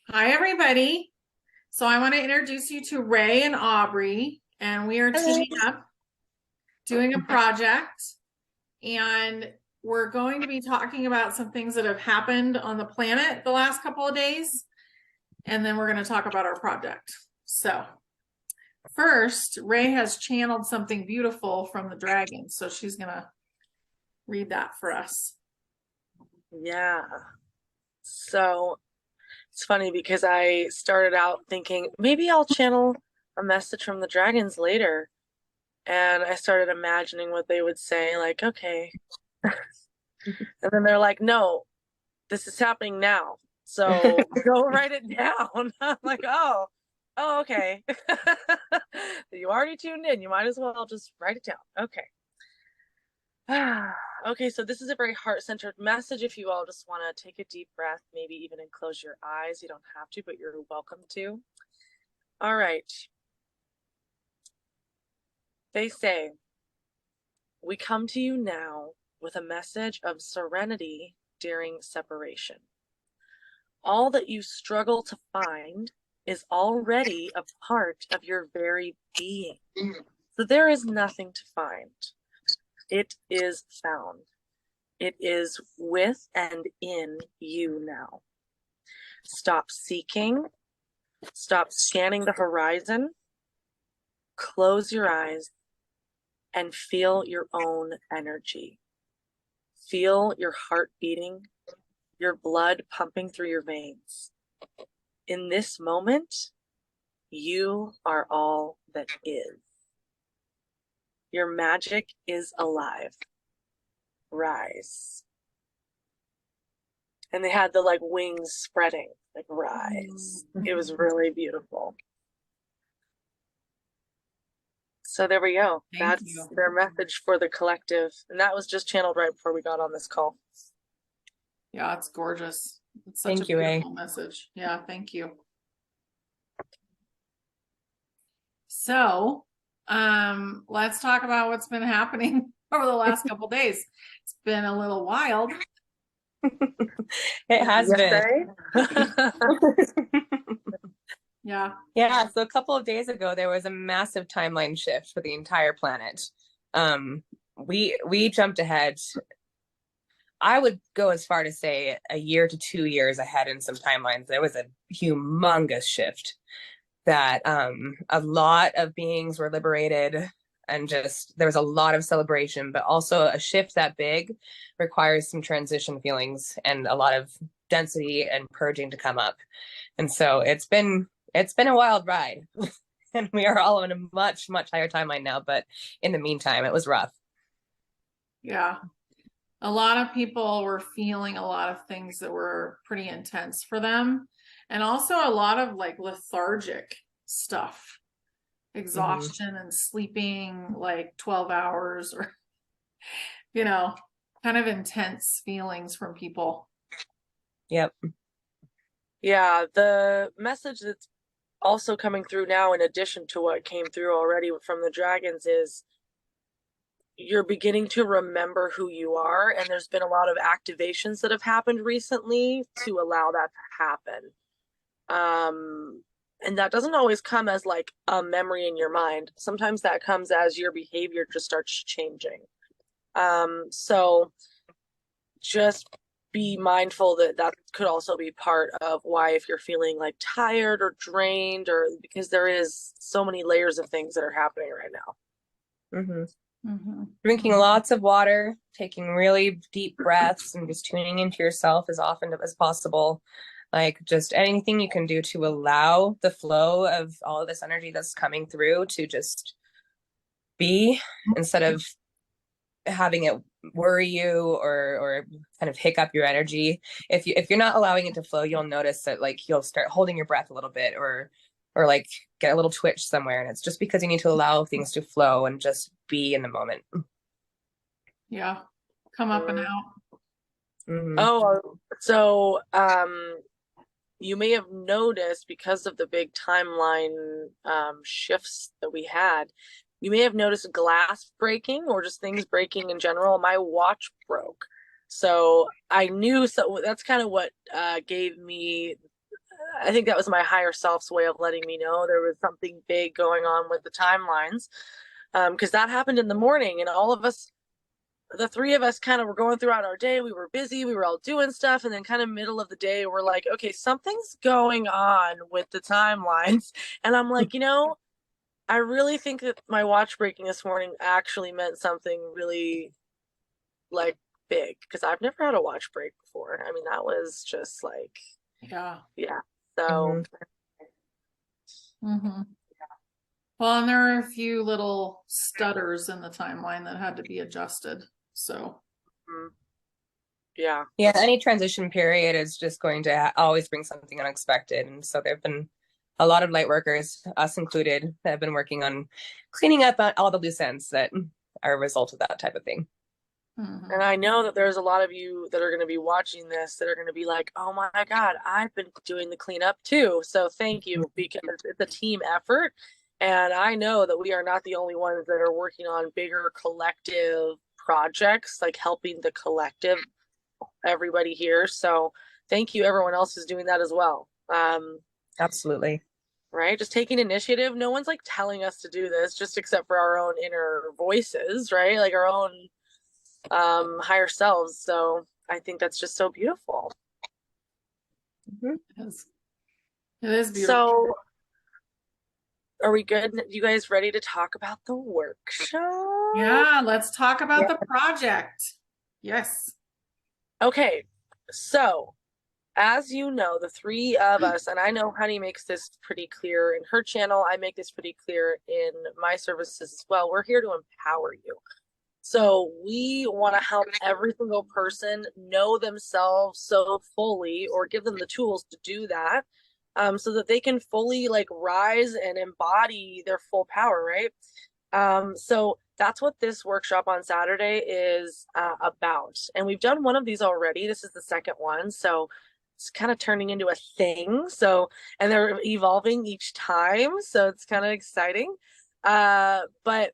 Hi, everybody. So I want to introduce you to Ray and Aubrey, and we are Hello. teaming up doing a project, and we're going to be talking about some things that have happened on the planet the last couple of days, and then we're going to talk about our project. So first, Ray has channeled something beautiful from the dragon, so she's going to read that for us. Yeah. So it's funny because I started out thinking maybe I'll channel a message from the dragons later. And I started imagining what they would say, like, okay. And then they're like, no, this is happening now. So go write it down. I'm like, oh, okay. You already tuned in. You might as well just write it down. Okay. Okay, so this is a very heart-centered message. If you all just want to take a deep breath, maybe even close your eyes. You don't have to, but you're welcome to. All right. They say, we come to you now with a message of serenity during separation. All that you struggle to find is already a part of your very being. So there is nothing to find. It is found. It is with and in you now. Stop seeking. Stop scanning the horizon. Close your eyes and feel your own energy. Feel your heart beating, your blood pumping through your veins. In this moment, you are all that is. Your magic is alive. Rise. And they had the like wings spreading, like rise. It was really beautiful. So there we go. Thank That's you. their message for the collective. And that was just channeled right before we got on this call. Yeah, it's gorgeous. It's such a Thank you, Ray. beautiful message. Yeah, thank you. So, let's talk about what's been happening over the last couple days. It's been a little wild. It has been. Yeah. Yeah, so a couple of days ago there was a massive timeline shift for the entire planet. We jumped ahead. I would go as far to say a year to 2 years ahead in some timelines. There was a humongous shift that a lot of beings were liberated, and just there was a lot of celebration, but also a shift that big requires some transition feelings and a lot of density and purging to come up. And so it's been a wild ride. And we are all in a much higher timeline now, but in the meantime it was rough. Yeah. A lot of people were feeling a lot of things that were pretty intense for them. And also a lot of like lethargic stuff, exhaustion and sleeping like 12 hours or, kind of intense feelings from people. Yep. Yeah, the message that's also coming through now, in addition to what came through already from the dragons, is you're beginning to remember who you are. And there's been a lot of activations that have happened recently to allow that to happen. And that doesn't always come as like a memory in your mind. Sometimes that comes as your behavior just starts changing. So just be mindful that that could also be part of why, if you're feeling like tired or drained, or because there is so many layers of things that are happening right now. Drinking lots of water, taking really deep breaths, and just tuning into yourself as often as possible. Like just anything you can do to allow the flow of all of this energy that's coming through to just be, instead of having it worry you or kind of hiccup your energy. If you're not allowing it to flow, you'll notice that like you'll start holding your breath a little bit, or like get a little twitch somewhere, and it's just because you need to allow things to flow and just be in the moment. Yeah. Come up and out. Oh, so you may have noticed, because of the big timeline shifts that we had, you may have noticed glass breaking or just things breaking in general. My watch broke. So I knew, so that's kind of what gave me I think that was my higher self's way of letting me know there was something big going on with the timelines. Because that happened in the morning, and all of us, the three of us, kind of were going throughout our day. We were busy, we were all doing stuff, and then kind of middle of the day, we're like, okay, something's going on with the timelines. And I'm like, I really think that my watch breaking this morning actually meant something really like big, because I've never had a watch break before. I mean, that was just like, Yeah. yeah. So Mm-hmm. Well, and there are a few little stutters in the timeline that had to be adjusted. So, yeah. Yeah, any transition period is just going to always bring something unexpected. And so there have been a lot of light workers, us included, that have been working on cleaning up all the loose ends that are a result of that type of thing. And I know that there's a lot of you that are going to be watching this that are going to be like, oh my God, I've been doing the cleanup too. So thank you, because it's a team effort. And I know that we are not the only ones that are working on bigger collective projects, like helping the collective, everybody here. So thank you. Everyone else is doing that as well. Absolutely. Right? Just taking initiative. No one's like telling us to do this, just except for our own inner voices, right? Like our own higher selves. So I think that's just so beautiful. it is beautiful. So are we good? You guys ready to talk about the workshop? Yeah, let's talk about the project. Yes. Okay. So as you know, the three of us, and I know Honey makes this pretty clear in her channel, I make this pretty clear in my services as well. We're here to empower you. So we want to help every single person know themselves so fully, or give them the tools to do that, so that they can fully like rise and embody their full power, right? So that's what this workshop on Saturday is about. And we've done one of these already. This is the second one. So it's kind of turning into a thing. So, and they're evolving each time. So it's kind of exciting. But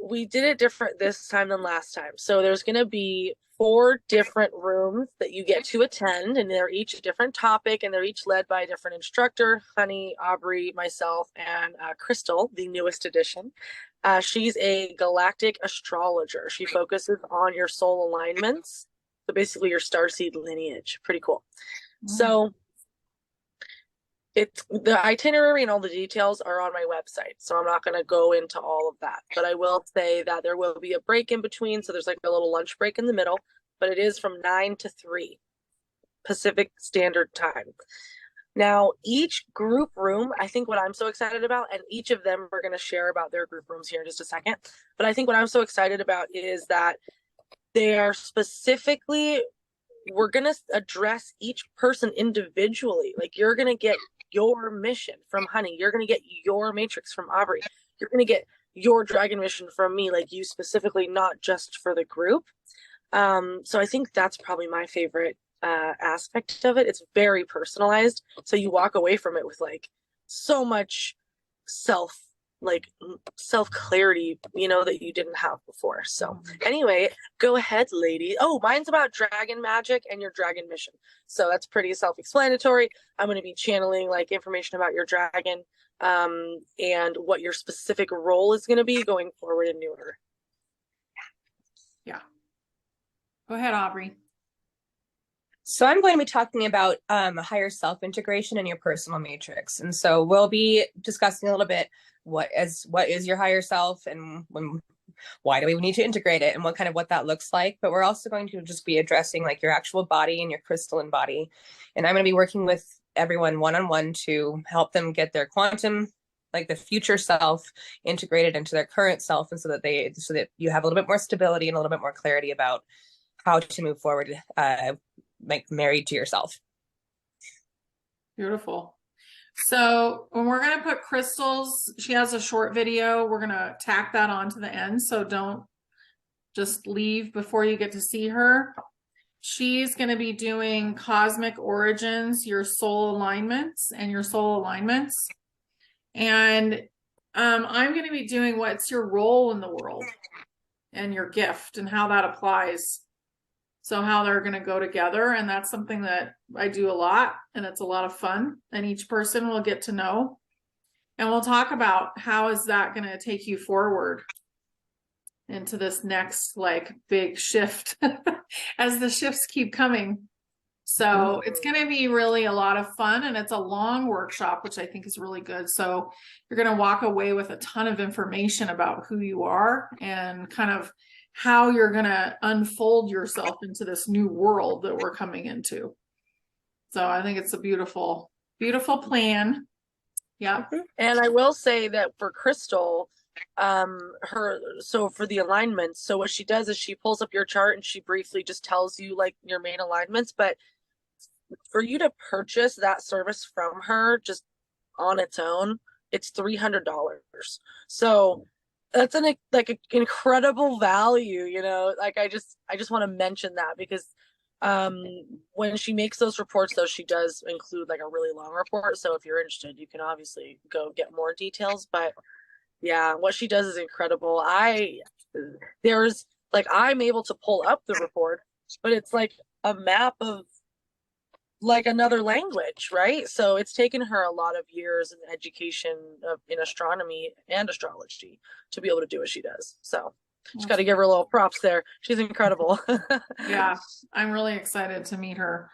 we did it different this time than last time. So there's going to be 4 different rooms that you get to attend, and they're each a different topic, and they're each led by a different instructor: Honey, Aubrey, myself, and Crystal, the newest addition. She's a galactic astrologer. She focuses on your soul alignments. So basically your starseed lineage. Pretty cool. So the itinerary and all the details are on my website, so I'm not going to go into all of that, but I will say that there will be a break in between. So there's like a little lunch break in the middle, but it is from 9 to 3 Pacific Standard Time. Now, each group room, I think what I'm so excited about, and each of them are going to share about their group rooms here in just a second, but I think what I'm so excited about is that they are specifically, we're going to address each person individually. Like, you're going to get your mission from Honey. You're going to get your matrix from Aubrey. You're going to get your dragon mission from me, like you specifically, not just for the group. So I think that's probably my favorite aspect of it. It's very personalized. So you walk away from it with like so much self clarity, that you didn't have before. So anyway, go ahead, lady. Oh, mine's about dragon magic and your dragon mission. So that's pretty self-explanatory. I'm going to be channeling like information about your dragon, and what your specific role is going to be going forward in New Order. Yeah. Go ahead, Aubrey. So I'm going to be talking about higher self integration in your personal matrix. And so we'll be discussing a little bit what is your higher self, and why do we need to integrate it, and what that looks like. But we're also going to just be addressing like your actual body and your crystalline body. And I'm going to be working with everyone one-on-one to help them get their quantum, like the future self, integrated into their current self, and so that you have a little bit more stability and a little bit more clarity about how to move forward, like married to yourself. Beautiful. So when we're going to put Crystal's, she has a short video. We're going to tack that on to the end. So don't just leave before you get to see her. She's going to be doing Cosmic Origins, your soul alignments and your soul alignments. And I'm going to be doing what's your role in the world and your gift and how that applies. So how they're going to go together. And that's something that I do a lot, and it's a lot of fun, and each person will get to know. And we'll talk about how is that going to take you forward into this next like big shift as the shifts keep coming. So it's going to be really a lot of fun, and it's a long workshop, which I think is really good. So you're going to walk away with a ton of information about who you are and kind of how you're going to unfold yourself into this new world that we're coming into. So I think it's a beautiful, beautiful plan. Yeah. And I will say that for Crystal, so for the alignments, so what she does is she pulls up your chart and she briefly just tells you like your main alignments, but for you to purchase that service from her just on its own, it's $300. So that's an incredible value, you know. Like I just want to mention that because when she makes those reports, though, she does include like a really long report. So if you're interested, you can obviously go get more details. But yeah, what she does is incredible. I'm able to pull up the report, but it's like a map of like another language, right? So it's taken her a lot of years in education in astronomy and astrology to be able to do what she does. So just got to give her a little props there. She's incredible. Yeah, I'm really excited to meet her.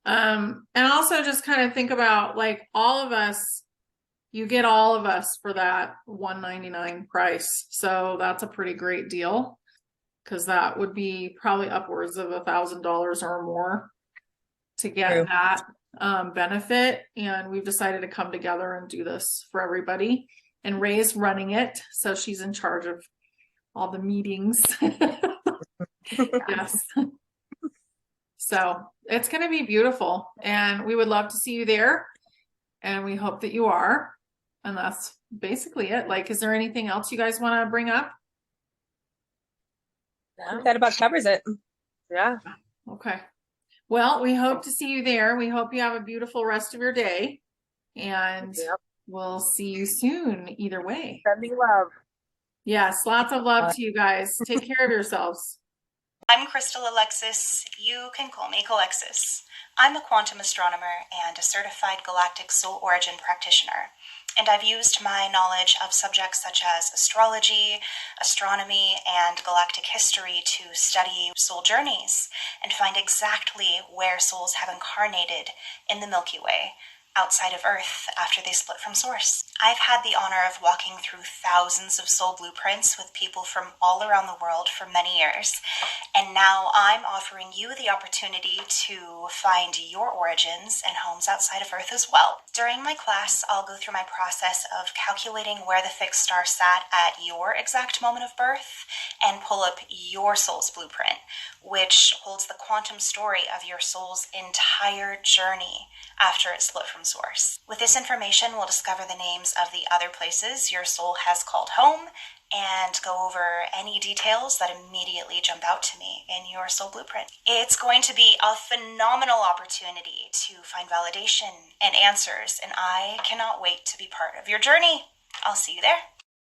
And also just kind of think about like all of us, you get all of us for that $199 price. So that's a pretty great deal, because that would be probably upwards of $1,000 or more to get that benefit. And we've decided to come together and do this for everybody. And Ray's running it, so she's in charge of all the meetings. Yes. So it's going to be beautiful, and we would love to see you there, and we hope that you are. And that's basically it. Like, is there anything else you guys want to bring up? No. That about covers it. Yeah. Okay. Well, we hope to see you there. We hope you have a beautiful rest of your day, and we'll see you soon either way. Sending love. Yes, lots of love to you guys. Take care of yourselves. I'm Crystal Alexis. You can call me Calexis. I'm a quantum astronomer and a certified galactic soul origin practitioner, and I've used my knowledge of subjects such as astrology, astronomy, and galactic history to study soul journeys and find exactly where souls have incarnated in the Milky Way, outside of Earth after they split from Source. I've had the honor of walking through thousands of soul blueprints with people from all around the world for many years, and now I'm offering you the opportunity to find your origins and homes outside of Earth as well. During my class, I'll go through my process of calculating where the fixed star sat at your exact moment of birth and pull up your soul's blueprint, which holds the quantum story of your soul's entire journey after it split from Source. With this information, we'll discover the names of the other places your soul has called home and go over any details that immediately jump out to me in your soul blueprint. It's going to be a phenomenal opportunity to find validation and answers, and I cannot wait to be part of your journey. I'll see you there.